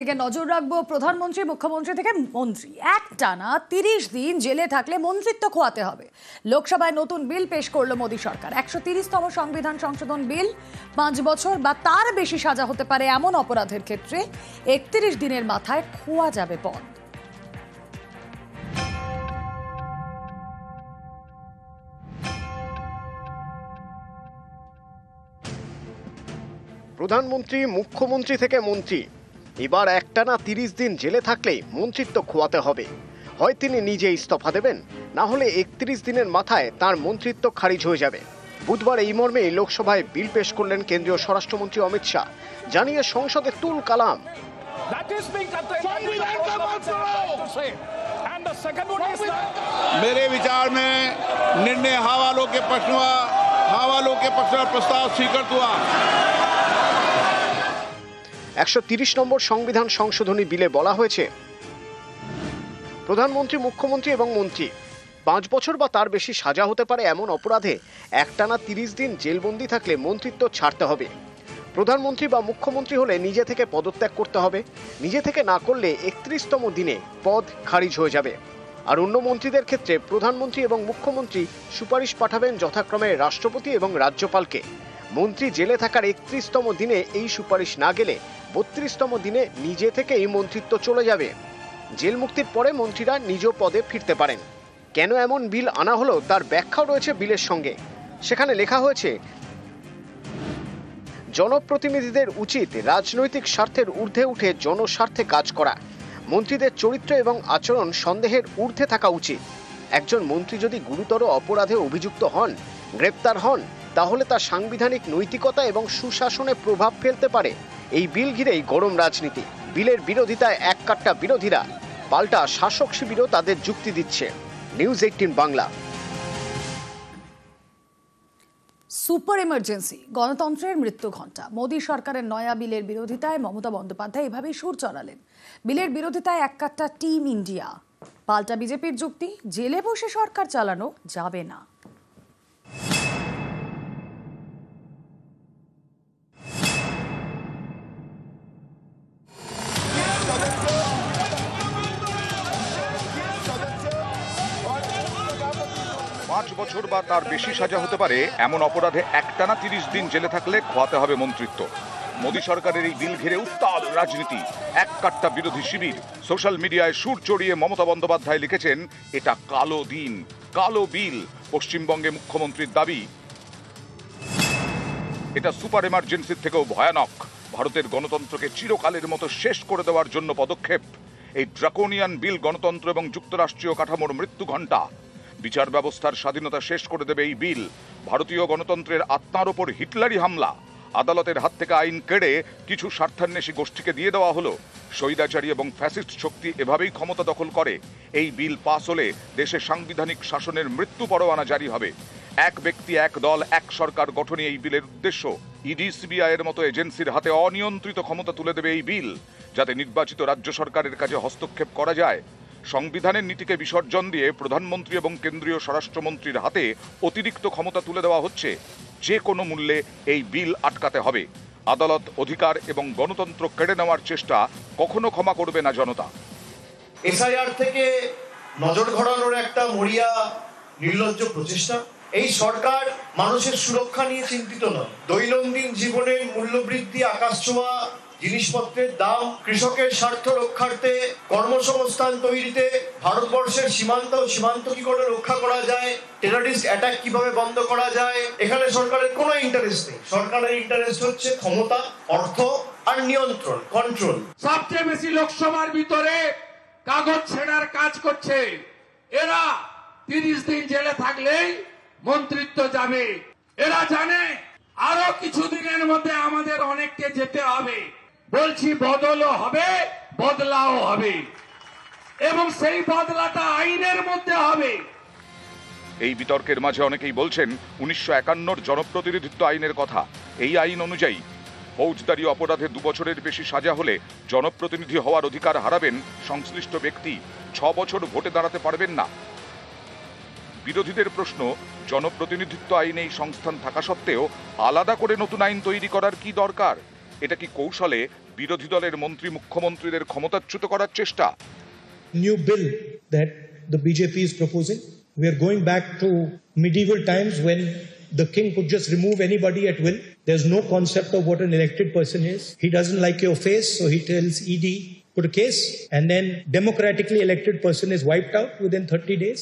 দিকে নজর রাখবো। প্রধানমন্ত্রী, মুখ্যমন্ত্রী থেকে মন্ত্রী একটানা 30 দিন জেলে থাকলে মন্ত্রিত্ব খোয়াতে হবে। লোকসভায় নতুন বিল পেশ করলো মোদী সরকার। 130তম সংবিধান সংশোধন বিল 5 বছর বা তার বেশি সাজা হতে পারে এমন অপরাধের ক্ষেত্রে 31 দিনের মাথায় খোয়া যাবে পদ। প্রধানমন্ত্রী, মুখ্যমন্ত্রী থেকে মন্ত্রী এবার একটানা 30 দিন জেলে থাকলেই মন্ত্রিত্ব খোয়াতে হবে। হয় তিনি নিজে ইস্তফা দেবেন, না হলে 31 দিনের মাথায় তার মন্ত্রিত্ব খারিজ হয়ে যাবে। বুধবার এই মর্মে লোকসভায় বিল পেশ করলেন কেন্দ্রীয় স্বরাষ্ট্রমন্ত্রী অমিত শাহ। জানিয়ে সংসদে তুল কালাম। मेरे विचार में निर्णय हवालों के पक्ष में प्रस्ताव स्वीकृत हुआ। 130 নম্বর সংবিধান সংশোধনী বিলে বলা হয়েছে, প্রধানমন্ত্রী, মুখ্যমন্ত্রী এবং মন্ত্রী 5 বছর বা তার বেশি সাজা হতে পারে এমন অপরাধে একটানা 30 দিন জেলবন্দি থাকলে মন্ত্রিত্ব ছাড়তে হবে। প্রধানমন্ত্রী বা মুখ্যমন্ত্রী হলে নিজে থেকে পদত্যাগ করতে হবে। নিজে থেকে না করলে 31তম দিনে পদ খারিজ হয়ে যাবে। আর অন্য মন্ত্রীদের ক্ষেত্রে প্রধানমন্ত্রী এবং মুখ্যমন্ত্রী সুপারিশ পাঠাবেন যথাক্রমে রাষ্ট্রপতি এবং রাজ্যপালকে। মন্ত্রী জেলে থাকার 31তম দিনে এই সুপারিশ না গেলে 32তম দিনে নিজে থেকে এই মন্ত্রিত্ব চলে যাবে। জেল মুক্তির পরে মন্ত্রীরা নিজ পদে ফিরতে পারেন। কেন এমন বিল আনা হলো তার ব্যাখ্যাও রয়েছে বিলের সঙ্গে। সেখানে লেখা হয়েছে, জনপ্রতিনিধিদের উচিত রাজনৈতিক স্বার্থের ঊর্ধ্বে উঠে জনস্বার্থে কাজ করা। মন্ত্রীদের চরিত্র এবং আচরণ সন্দেহের ঊর্ধ্বে থাকা উচিত। একজন মন্ত্রী যদি গুরুতর অপরাধে অভিযুক্ত হন, গ্রেপ্তার হন, তাহলে তা সাংবিধানিক নৈতিকতা এবং সুশাসনে প্রভাব ফেলতে পারে। এই বিল ঘিরেই গরম রাজনীতি। বিলের বিরোধিতায় এককাট্টা বিরোধীরা, পাল্টা শাসক শিবিরও তাদের যুক্তি দিচ্ছে। নিউজ 18 বাংলা। সুপার এমার্জেন্সি, গণতন্ত্রের মৃত্যু ঘণ্টা। মোদী সরকারের নয়া বিলের বিরোধিতায় মমতা বন্দ্যোপাধ্যায় এভাবেই সুর চড়ালেন। বিলের বিরোধিতায় এককাট্টা টিম ইন্ডিয়া। পাল্টা বিজেপির যুক্তি, জেলে বসে সরকার চালানো যাবে না। 5 বছর বা তার বেশি সাজা হতে পারে এমন অপরাধে একটানা 30 দিন জেলে থাকলে খোয়াতে হবে মন্ত্রিত্ব। মোদী সরকারের এই বিল ঘিরে উত্তাল রাজনীতি, এককাট্টা বিরোধী শিবির। সোশ্যাল মিডিয়ায় সুর চড়িয়ে মমতা বন্দ্যোপাধ্যায় লিখেছেন, এটা কালো দিন, কালো বিল। পশ্চিমবঙ্গে মুখ্যমন্ত্রীর দাবি, এটা সুপার এমার্জেন্সির থেকেও ভয়ানক। ভারতের গণতন্ত্রকে চিরকালের মতো শেষ করে দেওয়ার জন্য পদক্ষেপ। এই ড্রাকোনিয়ান বিল গণতন্ত্র এবং যুক্তরাষ্ট্রীয় কাঠামোর মৃত্যু ঘণ্টা। বিচার ব্যবস্থার স্বাধীনতা শেষ করে দেবে এই বিল। ভারতীয় গণতন্ত্রের আত্মার ওপর হিটলারি হামলা। আদালতের হাত থেকে আইন কেড়ে কিছু স্বার্থান্বেষী গোষ্ঠীকে দিয়ে দেওয়া হলো। স্বৈরাচারী এবং ফ্যাসিস্ট শক্তি এভাবেই ক্ষমতা দখল করে। এই বিল পাস হলে দেশে সাংবিধানিক শাসনের মৃত্যু পরোয়ানা জারি হবে। এক ব্যক্তি, এক দল, এক সরকার গঠনই এই বিলের উদ্দেশ্য। ইডি, সিবিআই এর মতো এজেন্সির হাতে অনিয়ন্ত্রিত ক্ষমতা তুলে দেবে এই বিল, যাতে নির্বাচিত রাজ্য সরকারের কাজে হস্তক্ষেপ করা যায়। সংবিধানের নীতিকে বিসর্জন দিয়ে প্রধানমন্ত্রী এবং কেন্দ্রীয় স্বরাষ্ট্রমন্ত্রীর হাতে অতিরিক্ত ক্ষমতা তুলে দেওয়া হচ্ছে। যে কোনো মূল্যে এই বিল আটকাতে হবে। আদালত, অধিকার এবং গণতন্ত্র কেড়ে নেওয়ার চেষ্টা কখনো ক্ষমা করবে না জনতা। এসআইআর থেকে নজর ঘোরানোর একটা মরিয়া নির্লজ্জ প্রচেষ্টা। এই সরকার মানুষের সুরক্ষা নিয়ে চিন্তিত নয়। দৈনন্দিন জীবনের মূল্যবৃদ্ধি, আকাশছোঁয়া জিনিসপত্রের দাম, কৃষকের স্বার্থ রক্ষার্থে, কর্মসংস্থান তৈরিতে, ভারতবর্ষের সীমান্ত কি করে রক্ষা করা যায়, টেররিস্ট অ্যাটাক কিভাবে বন্ধ করা যায়, এখানে সরকারের কোনো ইন্টারেস্ট নেই। সরকারের ইন্টারেস্ট হচ্ছে ক্ষমতা, অর্থ আর নিয়ন্ত্রণ, কন্ট্রোল। সবচেয়ে বেশি লোকসভার ভিতরে কাগজ ছেঁড়ার কাজ করছে এরা। 30 দিন জেলে থাকলেই মন্ত্রিত্ব যাবে। এরা জানে আরো কিছুদিনের মধ্যে আমাদের অনেককে যেতে হবে। বলছি, বদলও হবে, বদলাও হবে, এবং সেই বদলাটা আইনের মধ্যে হবে। এই বিতর্কের মাঝে অনেকেই বলছেন 1951 জনপ্রতিনিধিত্ব আইনের কথা। এই আইন অনুযায়ী ফৌজদারি অপরাধে 2 বছরের বেশি সাজা হলে জনপ্রতিনিধি হওয়ার অধিকার হারাবেন সংশ্লিষ্ট ব্যক্তি। 6 বছর ভোটে দাঁড়াতে পারবেন না। বিরোধীদের প্রশ্ন, জনপ্রতিনিধিত্ব আইনে এই সংস্থান থাকা সত্ত্বেও আলাদা করে নতুন আইন তৈরি করার কি দরকার? এটা কি কৌশলে বিরোধী দলের মন্ত্রী মুখ্যমন্ত্রীদের ক্ষমতাচ্যুত করার চেষ্টা। New bill that the BJP is proposing. We are going back to medieval times when the king could just remove anybody at will. There's no concept of what an elected person is. He doesn't like your face, so he tells ED, put a case, and then democratically elected person is wiped out within 30 days.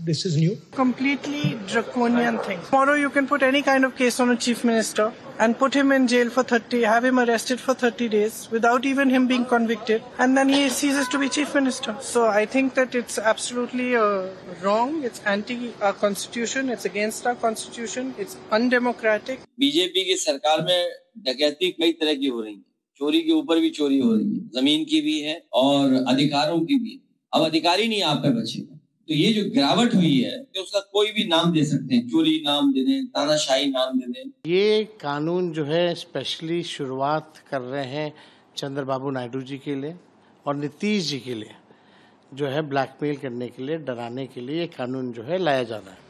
This is new. Completely draconian thing. Tomorrow you can put any kind of case on a chief minister and put him in jail for 30, have him arrested for 30 days without even him being convicted, and then he ceases to be chief minister. So I think that it's absolutely wrong. It's anti our constitution. It's against our constitution. It's undemocratic. BJP की सरकार में डकैती कई तरह की हो रही है, चोरी के ऊपर भी चोरी हो रही है, जमीन की भी है और अधिकारों की भी है। अब अधिकारी नहीं आप पे बचेगा, तो ये जो गिरावट हुई है तो उसका कोई भी नाम दे सकते हैं, चोरी नाम दे दें, तानाशाही नाम दे दें। ये कानून जो है स्पेशली शुरुआत कर रहे हैं चंद्रबाबू नायडू जी के लिए और नीतीश जी के लिए, जो है ब्लैकमेल करने के लिए, डराने के लिए ये कानून जो है लाया जा रहा है।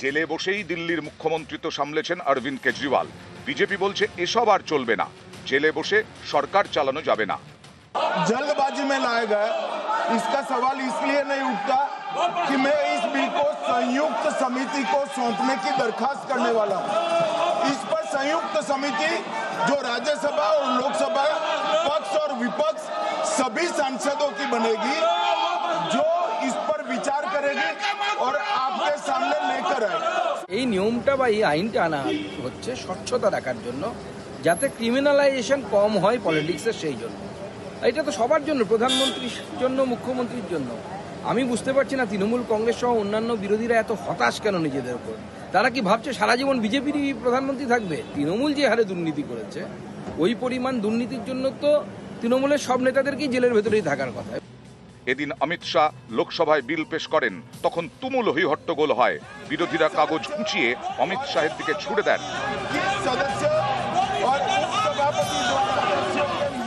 জেলে বসেই দিল্লির মুখ্যমন্ত্রিত্ব সামলেছেন অরবিন্দ কেজরিওয়াল। বিজেপি বলছে এসব আর চলবে না, জেলে বসে সরকার চালানো যাবে না। जल्दबाजी में लाया गया, इसका सवाल इसलिए नहीं उठता कि मैं इस बिल को संयुक्त समिति को सौंपने की दरखास्त करने वाला हूं। इस पर संयुक्त समिति जो राज्यसभा और लोकसभा पक्ष और विपक्ष सभी सांसदों की बनेगी, जो इस पर विचार करेगी और आपके सामने लेकर आएगी। এই নিয়মটা বা এই আইনটা আনা হচ্ছে স্বচ্ছতা রাখার জন্য, যাতে ক্রিমিনালাইজেশন কম হয় পলিটিক্সের, সেই জন্য। এটা তো সবার জন্য, প্রধানমন্ত্রীর জন্য, মুখ্যমন্ত্রীর জন্য। আমি বুঝতে পারছি না তৃণমূল কংগ্রেস সহ অন্যান্য বিরোধীরা এত হতাশ কেন নিজেদের উপর। তারা কি ভাবছে সারা জীবন বিজেপিরই প্রধানমন্ত্রী থাকবে? তৃণমূল যে হারে দুর্নীতি করেছে, ওই পরিমাণ দুর্নীতির জন্য তো তৃণমূলের সব নেতাদেরকেই জেলের ভেতরেই থাকার কথা। এদিন অমিত শাহ লোকসভায় বিল পেশ করেন, তখন তুমুল হইহট্টগোল হয়। বিরোধীরা কাগজ খুঁচিয়ে অমিত শাহের দিকে ছুড়ে দেন।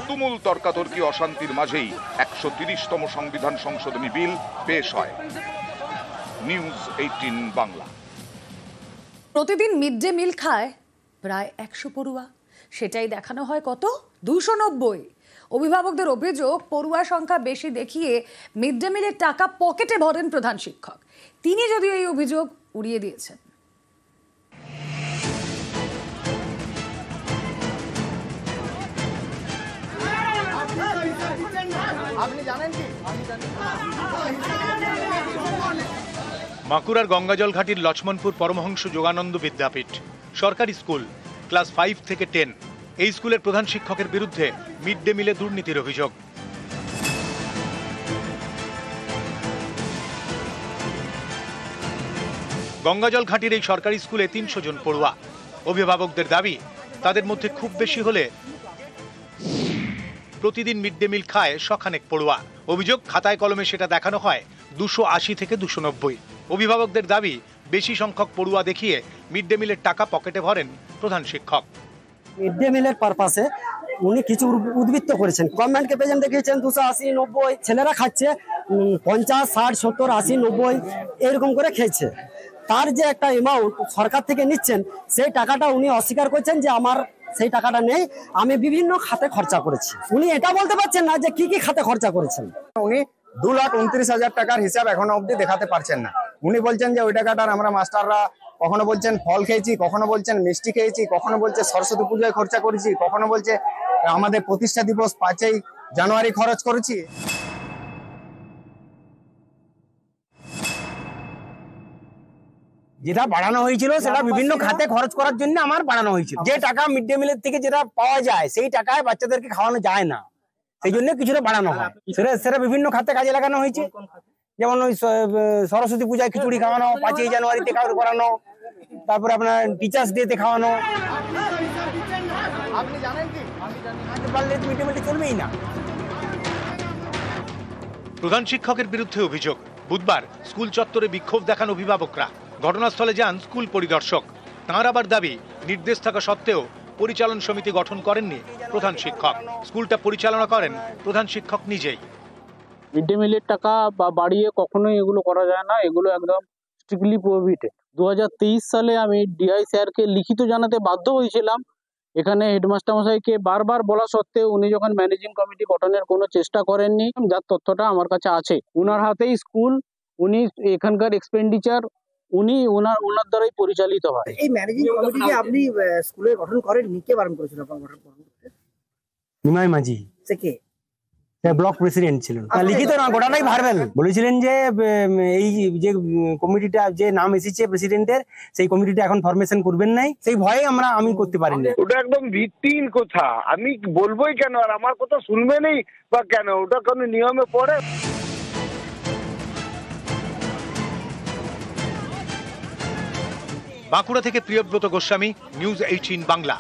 তুমুল তর্কাতর্কি অশান্তির মাঝেই ১৩০তম সংবিধান সংশোধনী বিল পেশ হয়। নিউজ 18 বাংলা। প্রতিদিন মিড ডে মিল খায় প্রায় 100 পড়ুয়া, সেটাই দেখানো হয় কত? 290। অভিভাবকদের অভিযোগ, পড়ুয়া সংখ্যা বেশি দেখিয়ে মিড ডে মিলের টাকা পকেটে ভরেন প্রধান শিক্ষক। তিনি যদিও এই অভিযোগ উড়িয়ে দিয়েছেন। বাঁকুড়ার গঙ্গাজল ঘাটির লক্ষ্মণপুর পরমহংস যোগানন্দ বিদ্যাপীঠ সরকারি স্কুল, ক্লাস 5 থেকে 10। এই স্কুলের প্রধান শিক্ষকের বিরুদ্ধে মিড ডে মিলে দুর্নীতির অভিযোগ। গঙ্গাজল ঘাটির এই সরকারি স্কুলে 300 জন পড়ুয়া। অভিভাবকদের দাবি, তাদের মধ্যে খুব বেশি হলে প্রতিদিন মিড ডে মিল খায় শখানেক পড়ুয়া। অভিযোগ, খাতায় কলমে সেটা দেখানো হয় 280 থেকে 290। অভিভাবকদের দাবি, বেশি সংখ্যক পড়ুয়া দেখিয়ে মিড ডে মিলের টাকা পকেটে ভরেন প্রধান শিক্ষক। মিড ডে মিলের পারপাসে উনি কিছু উদ্বৃত্ত করেছেন, গভর্নমেন্টকে প্রেজেন্ট দেখিয়েছেন 280, 90। ছেলেরা খাচ্ছে 50, 60, 70, 80, 90 এরকম করে খেয়েছে। তার যে একটা অ্যামাউন্ট সরকার থেকে নিচ্ছেন, সেই টাকাটা উনি অস্বীকার করছেন যে আমার সেই টাকাটা নেই, আমি বিভিন্ন খাতে খরচা করেছি। উনি এটা বলতে পারছেন না যে কি কি খাতে খরচা করেছেন। উনি 2,29,000 টাকার হিসাব এখনো অবধি দেখাতে পারছেন না। উনি বলছেন যে ওই টাকাটার আমরা মাস্টাররা, কখনো বলছেন ফল খেয়েছি, কখনো বলছেন মিষ্টি খেয়েছি, কখনো বলছে সরস্বতী পূজায় খরচা করেছি, কখনো বলছে আমাদের প্রতিষ্ঠা দিবস 5ই জানুয়ারি খরচ করেছি। যেটা বাড়ানো হয়েছিল সেটা বিভিন্ন খাতে খরচ করার জন্য আমার বাড়ানো হয়েছিল। যে টাকা মিড ডে মিলের থেকে যেটা পাওয়া যায়, সেই টাকায় বাচ্চাদেরকে খাওয়ানো যায় না, সেই জন্য কিছুটা বাড়ানো হয়। সেটা বিভিন্ন খাতে কাজে লাগানো হয়েছে, যেমন ওই সরস্বতী পূজায় খিচুড়ি খাওয়ানো, 5ই জানুয়ারিতে খাওয়ানো করানো, তারপরে আপনার টিচার্স ডেতে খাওয়ানো। আপনি জানেন কি? পারলে মিড ডে মিলটা চলবেই না। প্রধান শিক্ষকের বিরুদ্ধে অভিযোগ, বুধবার স্কুল চত্বরে বিক্ষোভ দেখান অভিভাবকরা। ঘটনাস্থলে যান স্কুল পরিদর্শক। তাঁর আবার দাবি, নির্দেশ থাকা সত্ত্বেও পরিচালন সমিতি গঠন করেননি প্রধান শিক্ষক। স্কুলটা পরিচালনা করেন প্রধান শিক্ষক নিজেই। মিড ডে মিলের টাকা বা বাড়িয়ে কখনোই এগুলো করা যায় না, এগুলো একদম স্ট্রিক্টলি প্রোহিবিটেড। 2023 সালে আমি ডিআই স্যারকে লিখিত জানাতে বাধ্য হয়েছিলাম এখানে হেডমাস্টার মশাইকে বারবার বলা সত্ত্বেও উনি যখন ম্যানেজিং কমিটি গঠনের কোনো চেষ্টা করেননি, যার তথ্যটা আমার কাছে আছে। উনার হাতেই স্কুল, উনি এখানকার এক্সপেন্ডিচার উনি ওনার দ্বারাই পরিচালিত হয়। এই ম্যানেজিং কমিটি যে আপনি স্কুলে গঠন করেননি, কে বারণ করেছিল আপনার গঠন করতে? নিমাই মাঝি সে কে? ব্লক প্রেসিডেন্ট ছিলেন। লিখিত না, গোটাটাই ভার্বাল বলেছিলেন যে এই যে কমিটিটা যে নাম এসেছে প্রেসিডেন্টের, সেই কমিটিটা এখন ফরমেশন করবেন নাই, সেই ভয়ে আমি করতে পারিনি। ওটা একদম ভিত্তিহীন কথা, আমি বলবোই কেন, আর আমার কথা শুনবে নেই বা কেন, ওটা কোনো নিয়মে পড়ে? বাঁকুড়া থেকে প্রিয়ব্রত গোস্বামী, নিউজ 18 বাংলা।